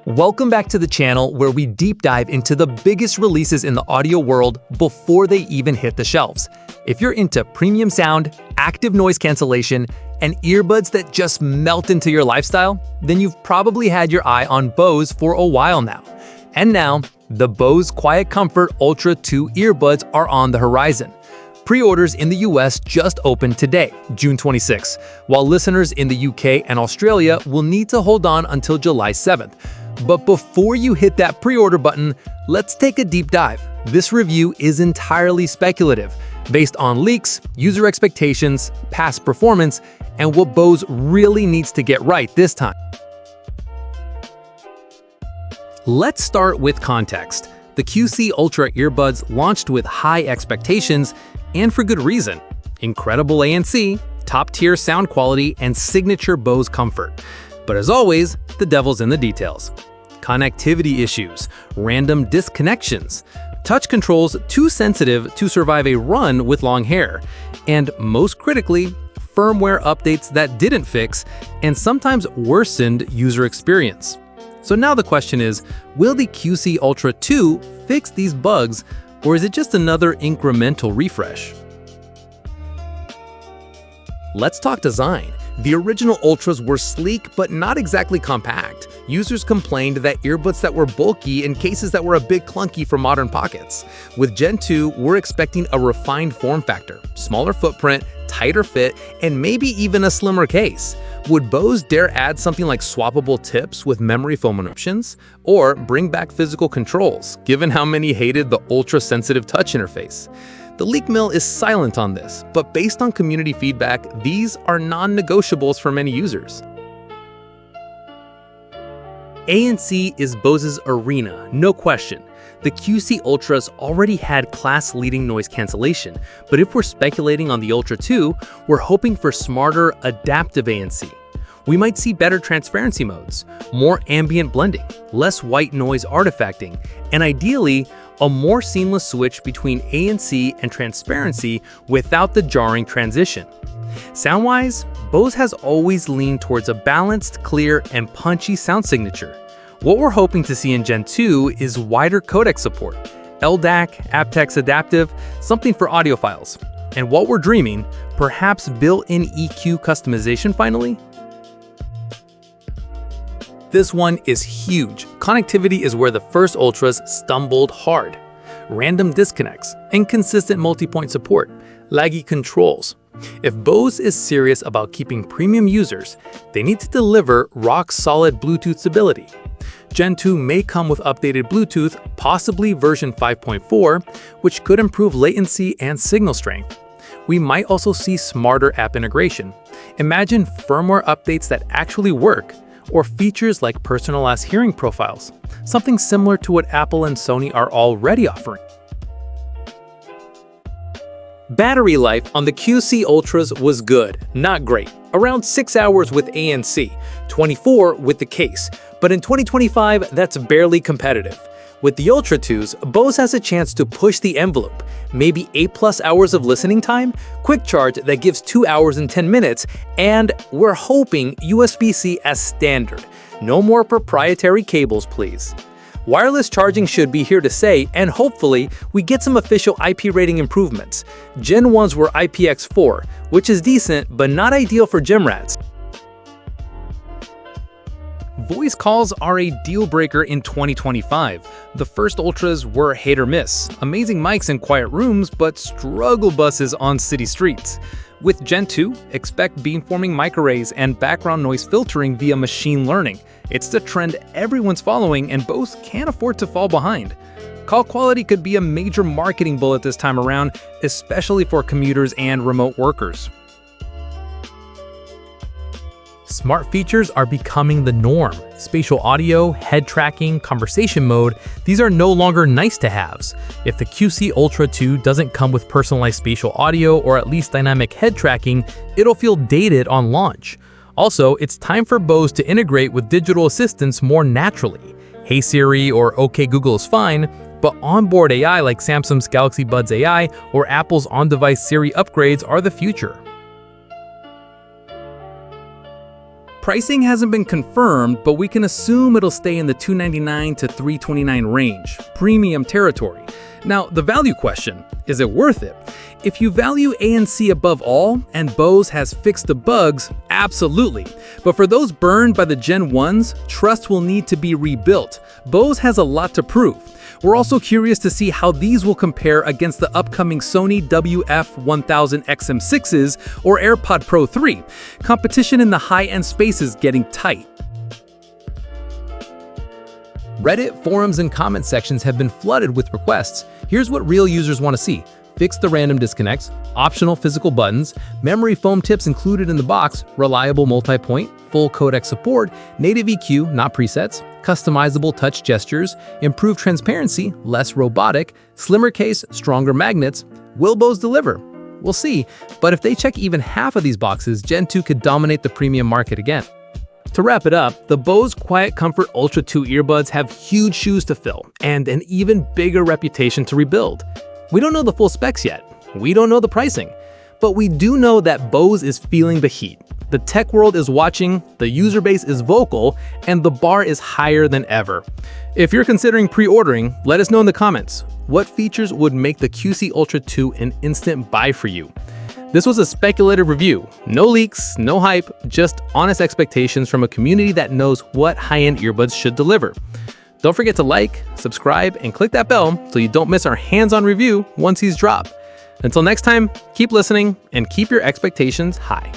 Welcome back to the channel where we deep dive into the biggest releases in the audio world before they even hit the shelves. If you're into premium sound, active noise cancellation, and earbuds that just melt into your lifestyle, then you've probably had your eye on Bose for a while now. And now, the Bose QuietComfort Ultra 2 earbuds are on the horizon. Pre-orders in the US just opened today, June 26, while listeners in the UK and Australia will need to hold on until July 7th. But before you hit that pre-order button, let's take a deep dive. This review is entirely speculative, based on leaks, user expectations, past performance, and what Bose really needs to get right this time. Let's start with context. The QC Ultra earbuds launched with high expectations, and for good reason. Incredible ANC, top-tier sound quality, and signature Bose comfort. But as always, the devil's in the details. Connectivity issues, random disconnections, touch controls too sensitive to survive a run with long hair, and most critically, firmware updates that didn't fix and sometimes worsened user experience. So now the question is, will the QC Ultra 2 fix these bugs, or is it just another incremental refresh? Let's talk design. The original Ultras were sleek but not exactly compact. Users complained that earbuds that were bulky in cases that were a bit clunky for modern pockets. With Gen 2, we're expecting a refined form factor, smaller footprint, tighter fit, and maybe even a slimmer case. Would Bose dare add something like swappable tips with memory foam options? Or bring back physical controls, given how many hated the ultra-sensitive touch interface? The leak mill is silent on this, but based on community feedback, these are non-negotiables for many users. ANC is Bose's arena, no question. The QC Ultras already had class-leading noise cancellation, but if we're speculating on the Ultra 2, we're hoping for smarter, adaptive ANC. We might see better transparency modes, more ambient blending, less white noise artifacting, and ideally, a more seamless switch between ANC and transparency without the jarring transition. Sound-wise, Bose has always leaned towards a balanced, clear, and punchy sound signature. What we're hoping to see in Gen 2 is wider codec support, LDAC, aptX adaptive, something for audiophiles. And what we're dreaming, perhaps built-in EQ customization finally? This one is huge. Connectivity is where the first Ultras stumbled hard. Random disconnects, inconsistent multi-point support, laggy controls. If Bose is serious about keeping premium users, they need to deliver rock-solid Bluetooth stability. Gen 2 may come with updated Bluetooth, possibly version 5.4, which could improve latency and signal strength. We might also see smarter app integration. Imagine firmware updates that actually work, or features like personalized hearing profiles, something similar to what Apple and Sony are already offering. Battery life on the QC Ultras was good, not great. Around 6 hours with ANC, 24 with the case, but in 2025, that's barely competitive. With the Ultra 2s, Bose has a chance to push the envelope, maybe 8+ hours of listening time, quick charge that gives 2 hours and 10 minutes, and we're hoping USB-C as standard. No more proprietary cables, please. Wireless charging should be here to stay, and hopefully, we get some official IP rating improvements. Gen 1s were IPX4, which is decent, but not ideal for gym rats. Voice calls are a deal breaker in 2025. The first Ultras were hit or miss. Amazing mics in quiet rooms, but struggle buses on city streets. With Gen 2, expect beamforming microarrays and background noise filtering via machine learning. It's the trend everyone's following, and Bose can't afford to fall behind. Call quality could be a major marketing bullet this time around, especially for commuters and remote workers. Smart features are becoming the norm. Spatial audio, head tracking, conversation mode, these are no longer nice-to-haves. If the QC Ultra 2 doesn't come with personalized spatial audio or at least dynamic head tracking, it'll feel dated on launch. Also, it's time for Bose to integrate with digital assistants more naturally. Hey Siri or OK Google is fine, but onboard AI like Samsung's Galaxy Buds AI or Apple's on-device Siri upgrades are the future. Pricing hasn't been confirmed, but we can assume it'll stay in the $299 to $329 range, premium territory. Now, the value question, is it worth it? If you value ANC above all, and Bose has fixed the bugs, absolutely. But for those burned by the Gen 1s, trust will need to be rebuilt. Bose has a lot to prove. We're also curious to see how these will compare against the upcoming Sony WF-1000XM5s or AirPods Pro 3. Competition in the high-end space is getting tight. Reddit forums and comment sections have been flooded with requests. Here's what real users want to see. Fix the random disconnects, optional physical buttons, memory foam tips included in the box, reliable multi-point, full codec support, native EQ, not presets, customizable touch gestures, improved transparency, less robotic, slimmer case, stronger magnets. Will Bose deliver? We'll see, but if they check even half of these boxes, Gen 2 could dominate the premium market again. To wrap it up, the Bose QuietComfort Ultra 2 earbuds have huge shoes to fill and an even bigger reputation to rebuild. We don't know the full specs yet. We don't know the pricing. But we do know that Bose is feeling the heat. The tech world is watching, the user base is vocal, and the bar is higher than ever. If you're considering pre-ordering, let us know in the comments. What features would make the QC Ultra 2 an instant buy for you? This was a speculative review. No leaks, no hype, just honest expectations from a community that knows what high-end earbuds should deliver. Don't forget to like, subscribe, and click that bell so you don't miss our hands-on review once these drop. Until next time, keep listening and keep your expectations high.